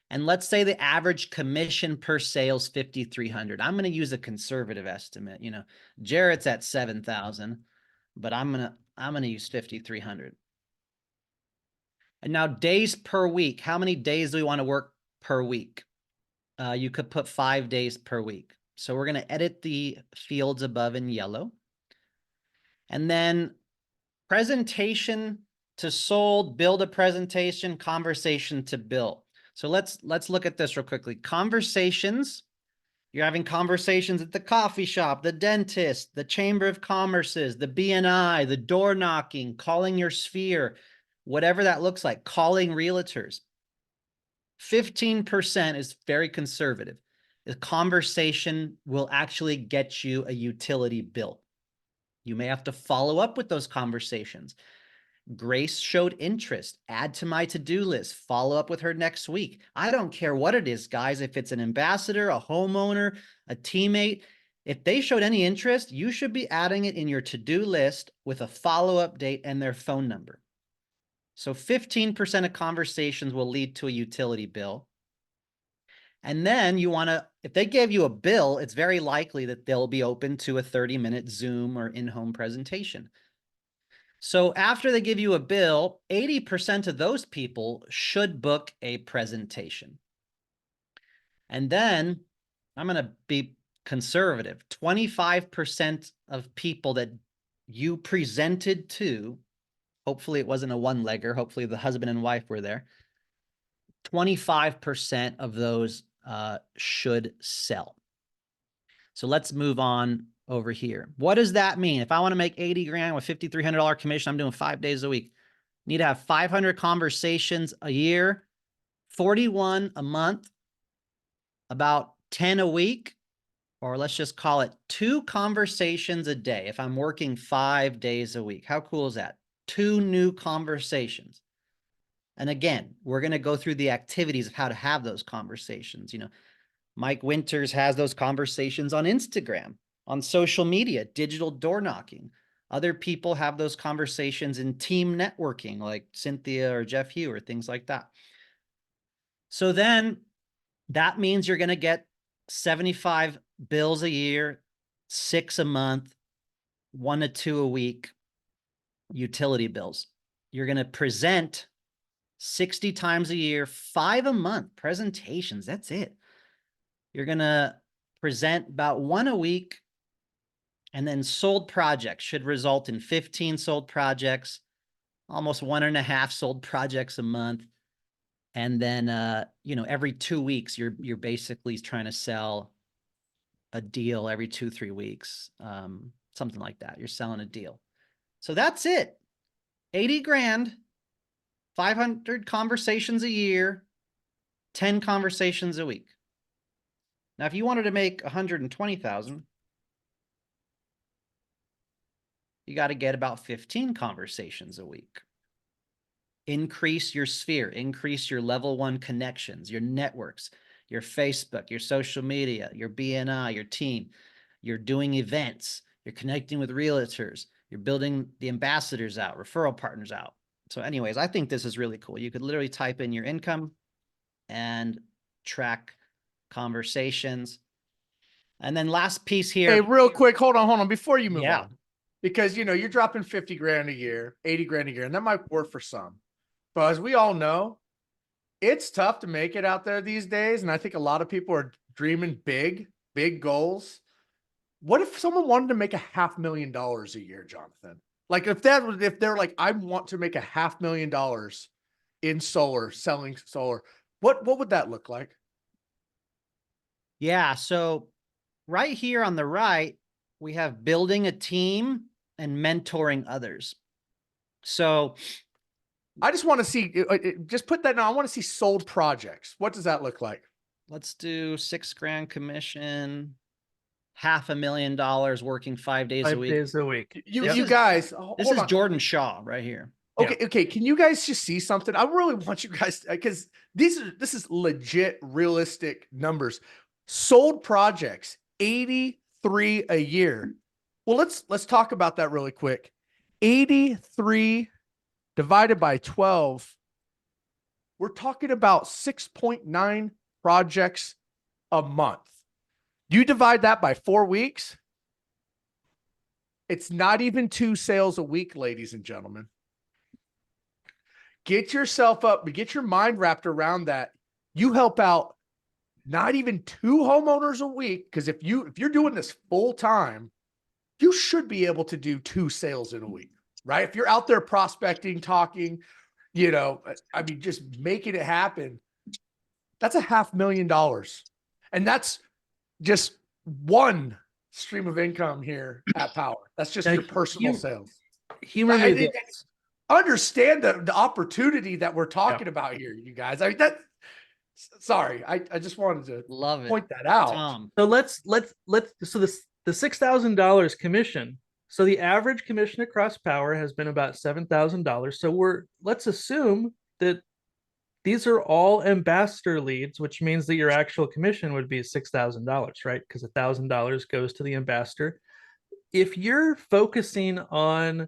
And let's say the average commission per sale is 5,300. I'm going to use a conservative estimate. You know, Jarrett's at 7,000, but I'm going to use 5,300. And now days per week. How many days do we want to work per week? You could put 5 days per week. So we're going to edit the fields above in yellow. And then presentation to sold, build a presentation, conversation to build. So let's look at this real quickly. Conversations. You're having conversations at the coffee shop, the dentist, the Chamber of Commerce's, the BNI, the door knocking, calling your sphere, whatever that looks like, calling realtors. 15% is very conservative. The conversation will actually get you a utility bill. You may have to follow up with those conversations. Grace showed interest. Add to my to-do list. Follow up with her next week. I don't care what it is, guys. If it's an ambassador, a homeowner, a teammate, if they showed any interest, you should be adding it in your to-do list with a follow-up date and their phone number. So 15% of conversations will lead to a utility bill. And then you want to, if they gave you a bill, it's very likely that they'll be open to a 30-minute Zoom or in-home presentation. So after they give you a bill, 80% of those people should book a presentation. And then I'm going to be conservative. 25% of people that you presented to, hopefully it wasn't a one-legger, hopefully the husband and wife were there, 25% of those should sell. So let's move on over here. What does that mean? If I want to make 80 grand with $5,300 commission, I'm doing 5 days a week. Need to have 500 conversations a year, 41 a month, about 10 a week, or let's just call it 2 conversations a day. If I'm working 5 days a week, how cool is that? 2 new conversations. And again, we're going to go through the activities of how to have those conversations. You know, Mike Winters has those conversations on Instagram, on social media, digital door knocking. Other people have those conversations in team networking, like Cynthia or Jeff Hugh or things like that. So then that means you're going to get 75 bills a year, 6 a month, 1 to 2 a week, utility bills. You're going to present 60 times a year, 5 a month presentations. That's it. You're going to present about 1 a week, and then sold projects should result in 15 sold projects, almost 1.5 sold projects a month. And then, you know, every 2 weeks, you're basically trying to sell a deal every 2-3 weeks, something like that. You're selling a deal. So that's it. 80 grand, 500 conversations a year, 10 conversations a week. Now, if you wanted to make 120,000, you got to get about 15 conversations a week. Increase your sphere, increase your level 1 connections, your networks, your Facebook, your social media, your BNI, your team. You're doing events, you're connecting with realtors, you're building the ambassadors out, referral partners out. So anyways, I think this is really cool. You could literally type in your income and track conversations. And then last piece here. Hey, real quick, hold on. Before you move Yeah. on, because you're dropping 50 grand a year, 80 grand a year, and that might work for some. But as we all know, it's tough to make it out there these days. And I think a lot of people are dreaming big goals. What if someone wanted to make $500,000 a year, Jonathan? Like if they're like, I want to make $500,000 in solar, selling solar, what would that look like? Yeah. So right here on the right, we have building a team and mentoring others. So I just want to see, just put that now. I want to see sold projects. What does that look like? let's do $6,000 commission, $500,000 working 5 days a 5 week. days a week. You Yep. guys, This hold is on. Jordan Shaw right here. Okay. Can you guys just see something? I really want you guys, because this is legit realistic numbers. Sold projects, 83 a year. Well, let's talk about that really quick. 83 divided by 12. We're talking about 6.9 projects a month. You divide that by 4 weeks. It's not even 2 sales a week, ladies and gentlemen. Get yourself up, get your mind wrapped around that. You help out not even 2 homeowners a week. Because if you're doing this full time, you should be able to do 2 sales in a week, right? If you're out there prospecting, talking, just making it happen, that's $500,000. And that's just one stream of income here at Powur. That's just your personal sales. Humor me this. Understand the opportunity that we're talking about here, you guys. I mean, sorry. I just wanted to Love it. point that out. Tom. So so the $6,000 commission. So the average commission across Powur has been about $7,000. So let's assume that these are all ambassador leads, which means that your actual commission would be $6,000, right? Because $1,000 goes to the ambassador. If you're focusing on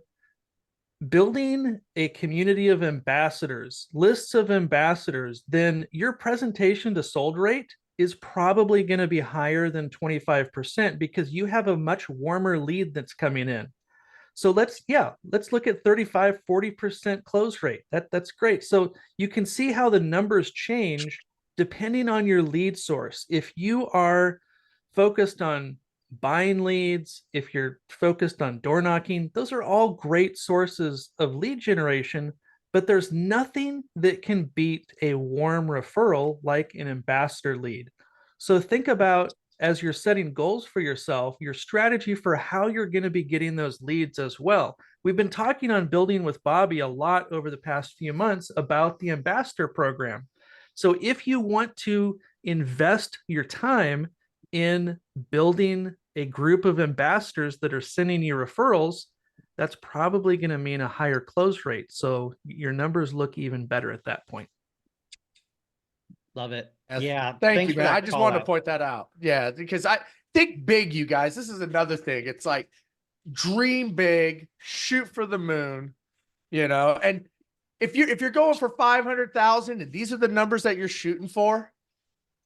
building a community of ambassadors, lists of ambassadors, then your presentation to sold rate is probably going to be higher than 25% because you have a much warmer lead that's coming in. So let's look at 35, 40% close rate. That's great. So you can see how the numbers change depending on your lead source. If you are focused on buying leads, if you're focused on door knocking, those are all great sources of lead generation, but there's nothing that can beat a warm referral like an ambassador lead. So think about, as you're setting goals for yourself, your strategy for how you're going to be getting those leads as well. We've been talking on Building with Bobby a lot over the past few months about the ambassador program. So if you want to invest your time in building a group of ambassadors that are sending you referrals, that's probably going to mean a higher close rate. So your numbers look even better at that point. Love it. Yes. Yeah. Thank you, for man. that I just call wanted to out. point that out. Yeah, because I think big, you guys. This is another thing. It's like dream big, shoot for the moon, and if you're going for 500,000 and these are the numbers that you're shooting for,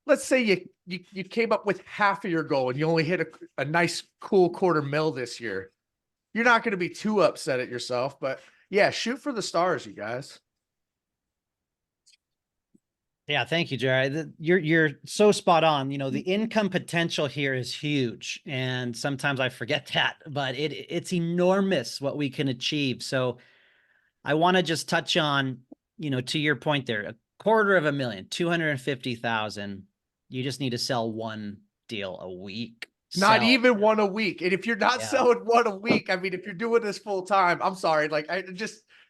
let's say you came up with half of your goal and you only hit a nice cool $250,000 this year. You're not going to be too upset at yourself, but yeah, shoot for the stars, you guys. Yeah, thank you, Jared. You're so spot on. The income potential here is huge, and sometimes I forget that, but it's enormous what we can achieve. So I want to just touch on, to your point there, $250,000, 250,000. You just need to sell one deal a week. Not even one a week. And if you're not selling one a week, I mean, if you're doing this full time, I'm sorry. Like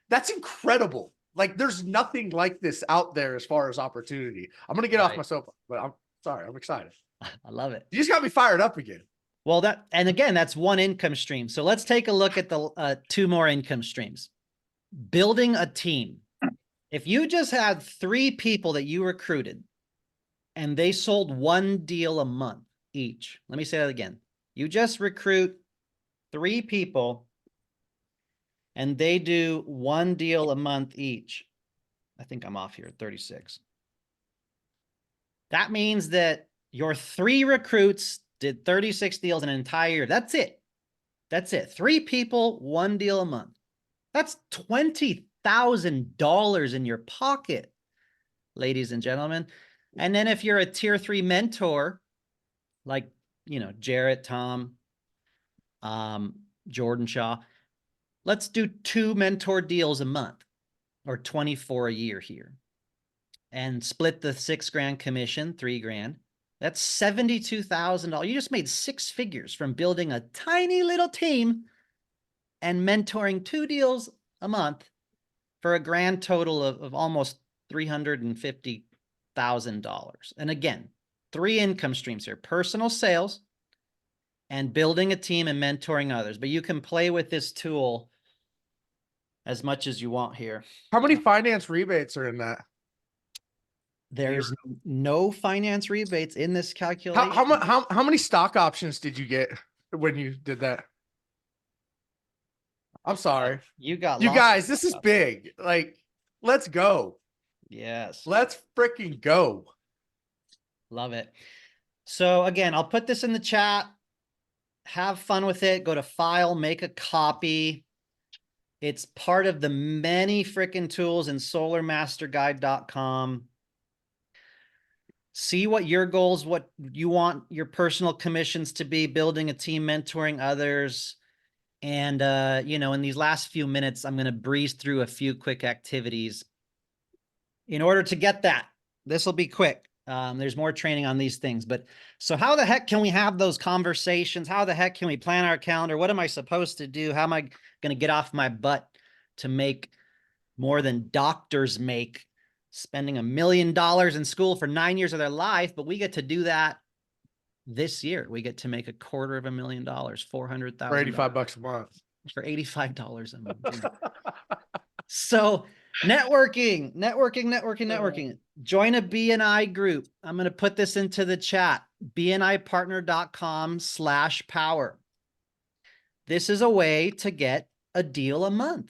that's incredible. Like there's nothing like this out there as far as opportunity. I'm going to get off my soapbox, but I'm sorry. I'm excited. I love it. You just got me fired up again. Well, and again, that's one income stream. So let's take a look at the 2 more income streams. Building a team. If you just had 3 people that you recruited and they sold 1 deal a month each. Let me say that again. You just recruit 3 people and they do 1 deal a month each. I think I'm off here, 36. That means that your 3 recruits did 36 deals in an entire year. That's it. That's it. 3 people, 1 deal a month. That's $20,000 in your pocket, ladies and gentlemen. And then if you're a tier 3 mentor, like, Jarrett, Tom, Jordan Shaw, let's do 2 mentor deals a month or 24 a year here and split the $6,000 commission, $3,000. That's $72,000. You just made 6 figures from building a tiny little team and mentoring 2 deals a month for a grand total of almost $350,000. And again, 3 income streams here: personal sales and building a team and mentoring others. But you can play with this tool as much as you want here. How many finance rebates are in that? There's no finance rebates in this calculation. How many stock options did you get when you did that? I'm sorry. You got You lots of guys, this is stock options. big. Like, let's go. Yes. Let's freaking go. Love it. So again, I'll put this in the chat. Have fun with it. Go to File, make a copy. It's part of the many freaking tools in solarmasterguide.com. See what your goals, what you want your personal commissions to be, building a team, mentoring others. And, in these last few minutes, I'm going to breeze through a few quick activities in order to get that. This will be quick. There's more training on these things, but so how the heck can we have those conversations? How the heck can we plan our calendar? What am I supposed to do? How am I going to get off my butt to make more than doctors make, spending $1 million in school for 9 years of their life? But we get to do that this year. We get to make $250,000, $400,000 For $85 a month. For $85 a month. So networking. Join a BNI group. I'm going to put this into the chat. bnipartner.com/power. This is a way to get a deal a month.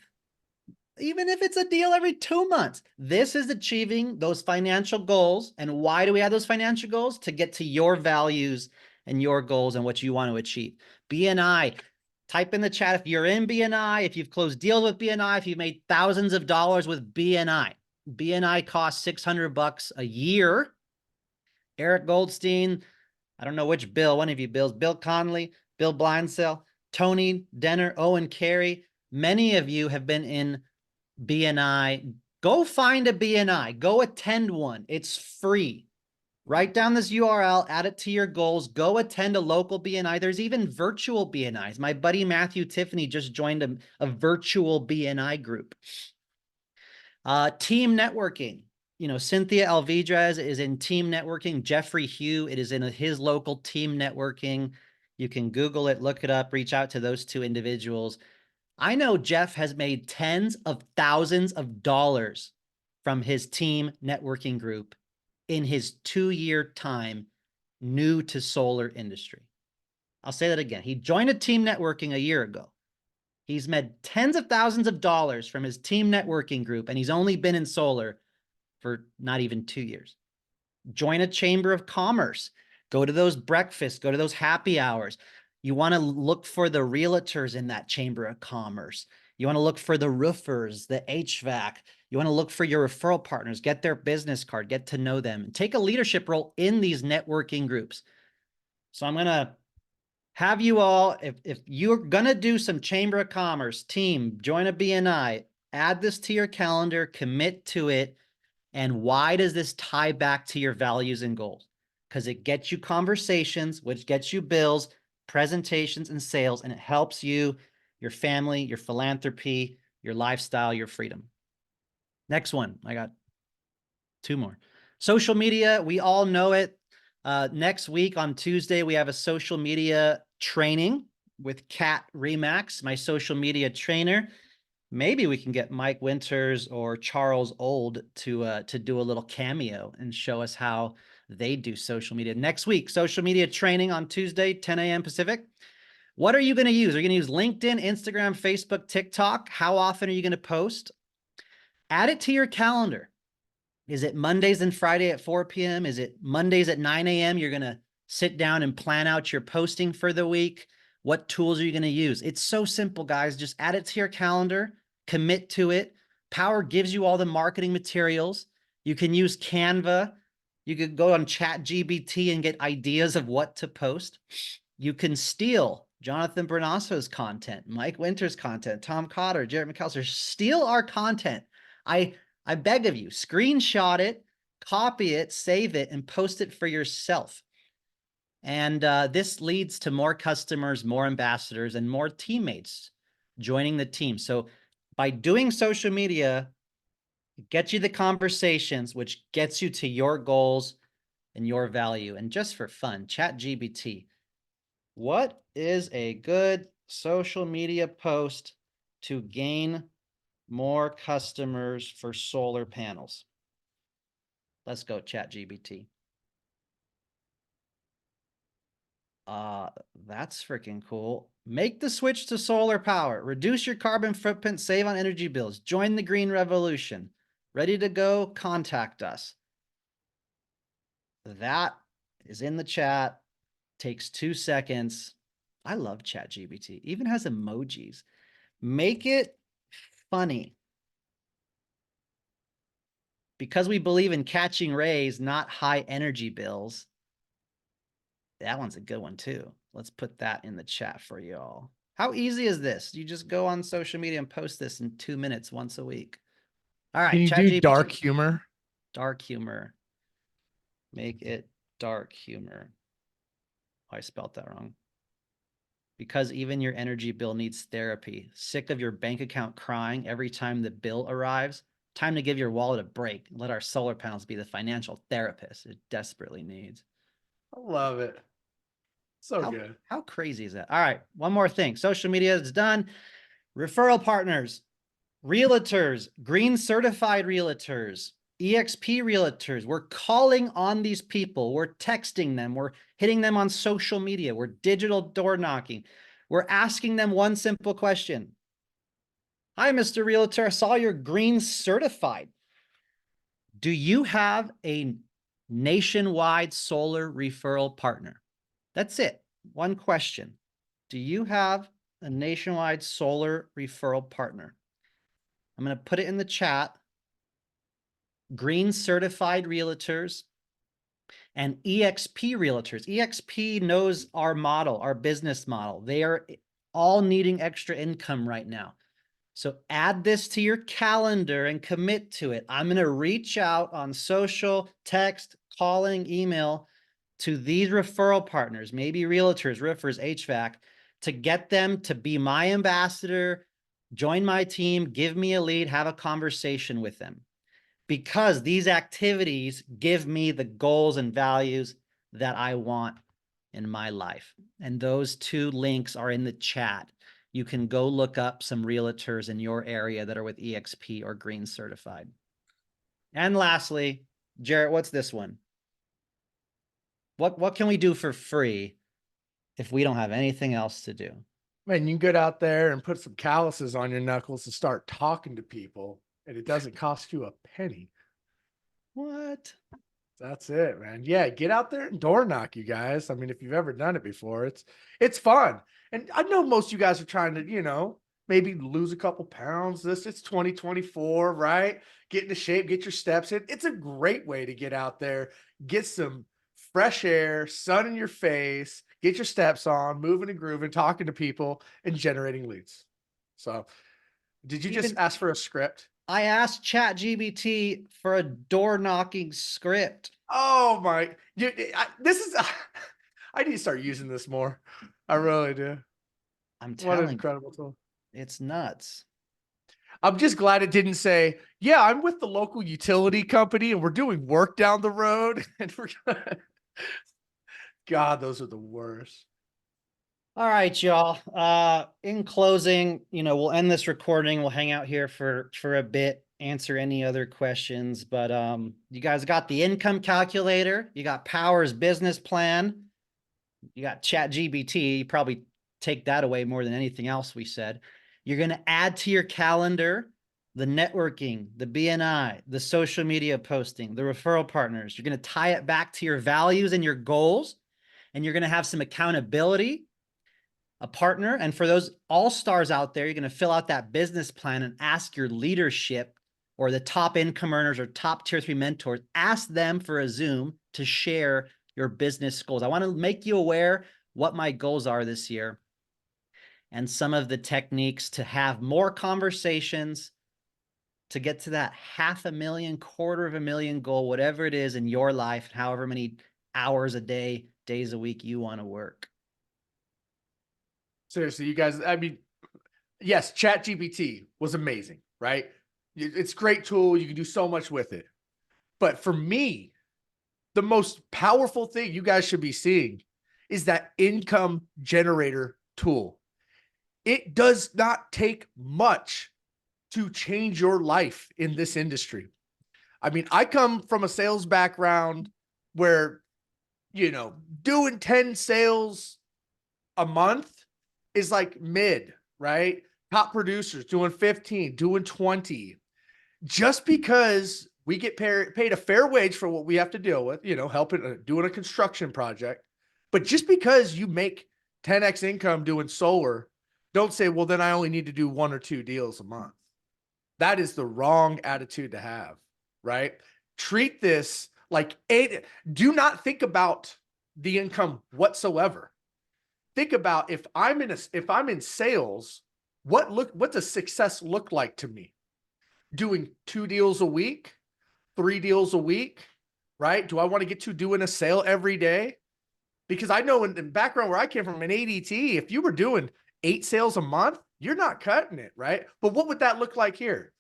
Even if it's a deal every 2 months, this is achieving those financial goals. And why do we have those financial goals? To get to your values and your goals and what you want to achieve. BNI, type in the chat if you're in BNI, if you've closed deals with BNI, if you've made thousands of dollars with BNI. BNI costs $600 a year. Eric Goldstein, I don't know which Bill, one of you Bills, Bill Conley, Bill Blindsell, Tony Denner, Owen Carey. Many of you have been in BNI. Go find a BNI. Go attend one. It's free. Write down this URL, add it to your goals. Go attend a local BNI. There's even virtual BNIs. My buddy Matthew Tiffany just joined a virtual BNI group. Team networking. Cynthia Alvidrez is in team networking. Jeffrey Hugh, it is in his local team networking. You can Google it, look it up, reach out to those 2 individuals. I know Jeff has made tens of thousands of dollars from his team networking group in his 2-year time new to solar industry. I'll say that again. He joined a team networking a year ago. He's made tens of thousands of dollars from his team networking group, and he's only been in solar for not even 2 years. Join a chamber of commerce. Go to those breakfasts, go to those happy hours. You want to look for the realtors in that chamber of commerce. You want to look for the roofers, the HVAC. You want to look for your referral partners, get their business card, get to know them, and take a leadership role in these networking groups. So I'm going to have you all, if you're going to do some chamber of commerce, team, join a BNI, add this to your calendar, commit to it. And why does this tie back to your values and goals? Because it gets you conversations, which gets you bills, presentations, and sales, and it helps you, your family, your philanthropy, your lifestyle, your freedom. Next one. I got 2 more. Social media, we all know it. Next week on Tuesday, we have a social media training with Kat Remax, my social media trainer. Maybe we can get Mike Winters or Charles Old to do a little cameo and show us how they do social media. Next week, social media training on Tuesday, 10 a.m. Pacific. What are you going to use? Are you going to use LinkedIn, Instagram, Facebook, TikTok? How often are you going to post? Add it to your calendar. Is it Mondays and Friday at 4 p.m.? Is it Mondays at 9 a.m.? You're going to sit down and plan out your posting for the week. What tools are you going to use? It's so simple, guys. Just add it to your calendar, commit to it. Powur gives you all the marketing materials. You can use Canva. You could go on ChatGPT and get ideas of what to post. You can steal Jonathan Bernasso's content, Mike Winters' content, Tom Cotter, Jared McAllister. Steal our content. I beg of you, screenshot it, copy it, save it, and post it for yourself. And this leads to more customers, more ambassadors, and more teammates joining the team. So by doing social media, it gets you the conversations, which gets you to your goals and your value. And just for fun, ChatGPT. What is a good social media post to gain more customers for solar panels? Let's go, ChatGPT. That's freaking cool. Make the switch to solar power. Reduce your carbon footprint, save on energy bills. Join the green revolution. Ready to go? Contact us. That is in the chat. Takes 2 seconds. I love ChatGPT. Even has emojis. Make it funny. Because we believe in catching rays, not high energy bills. That one's a good one too. Let's put that in the chat for you all. How easy is this? You just go on social media and post this in 2 minutes once a week. All right. Can you do ChatGPT. dark humor? Dark humor. Make it dark humor. Oh, I spelled that wrong. Because even your energy bill needs therapy. Sick of your bank account crying every time the bill arrives? Time to give your wallet a break. Let our solar panels be the financial therapist it desperately needs. I love it. So good. How crazy is that? All right, one more thing. Social media is done. Referral partners, realtors, green certified realtors, EXP realtors. We're calling on these people. We're texting them. We're hitting them on social media. We're digital door knocking. We're asking them one simple question. Hi, Mr. Realtor. I saw you're green certified. Do you have a nationwide solar referral partner? That's it. One question. Do you have a nationwide solar referral partner? I'm going to put it in the chat. Green certified realtors and EXP realtors. EXP knows our model, our business model. They are all needing extra income right now. So add this to your calendar and commit to it. I'm going to reach out on social, text, calling, email to these referral partners, maybe realtors, roofers, HVAC, to get them to be my ambassador, join my team, give me a lead, have a conversation with them. Because these activities give me the goals and values that I want in my life. And those 2 links are in the chat. You can go look up some realtors in your area that are with EXP or green certified. And lastly, Jarrett, what's this one? What can we do for free if we don't have anything else to do? Man, you can get out there and put some calluses on your knuckles and start talking to people, and it doesn't cost you a penny. What? That's it, man. Yeah, get out there and door knock, you guys. I mean, if you've ever done it before, it's fun. And I know most of you guys are trying to, maybe lose a couple pounds. It's 2024, right? Get into shape, get your steps in. It's a great way to get out there, get some fresh air, sun in your face, get your steps on, moving and grooving, talking to people, and generating leads. So, did you just ask for a script? I asked ChatGPT for a door knocking script. Oh my! I need to start using this more. I really do. I'm What an telling you, incredible tool. it's nuts. I'm just glad it didn't say, yeah, I'm with the local utility company and we're doing work down the road and we're gonna God, those are the worst. All right, y'all. In closing, we'll end this recording. We'll hang out here for a bit, answer any other questions. But you guys got the income calculator, you got Powur's business plan, you got ChatGPT. You probably take that away more than anything else we said. You're gonna add to your calendar the networking, the BNI, the social media posting, the referral partners. You're gonna tie it back to your values and your goals, and you're gonna have some accountability, a partner. And for those all-stars out there, you're going to fill out that business plan and ask your leadership or the top income earners or top tier 3 mentors, ask them for a Zoom to share your business goals. I want to make you aware what my goals are this year and some of the techniques to have more conversations to get to that $500,000, $250,000 goal, whatever it is in your life, however many hours a day, days a week you want to work. Seriously, you guys, I mean, yes, ChatGPT was amazing, right? It's a great tool. You can do so much with it. But for me, the most powerful thing you guys should be seeing is that income generator tool. It does not take much to change your life in this industry. I mean, I come from a sales background where, doing 10 sales a month is like mid, right? Top producers doing 15, doing 20. Just because we get paid a fair wage for what we have to deal with, helping doing a construction project. But just because you make 10x income doing solar, don't say, well, then I only need to do 1 or 2 deals a month. That is the wrong attitude to have, right? Treat this like do not think about the income whatsoever. Think about if I'm in sales, what does success look like to me? Doing 2 deals a week, 3 deals a week, right? Do I want to get to doing a sale every day? Because I know in the background where I came from in ADT, if you were doing 8 sales a month, you're not cutting it, right? But what would that look like here?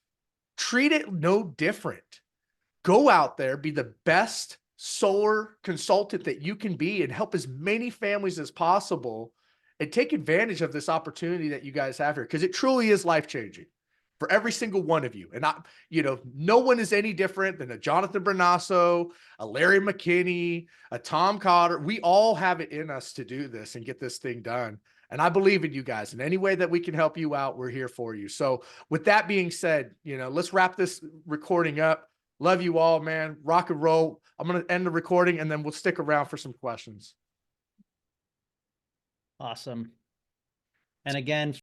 Treat it no different. Go out there, be the best solar consultant that you can be and help as many families as possible and take advantage of this opportunity that you guys have here, because it truly is life-changing for every single one of you. And no one is any different than a Jonathan Bernasso, a Larry McKinney, a Tom Cotter. We all have it in us to do this and get this thing done. And I believe in you guys. In any way that we can help you out, we're here for you. So with that being said, let's wrap this recording up. Love you all, man. Rock and roll. I'm going to end the recording and then we'll stick around for some questions. Awesome. And again,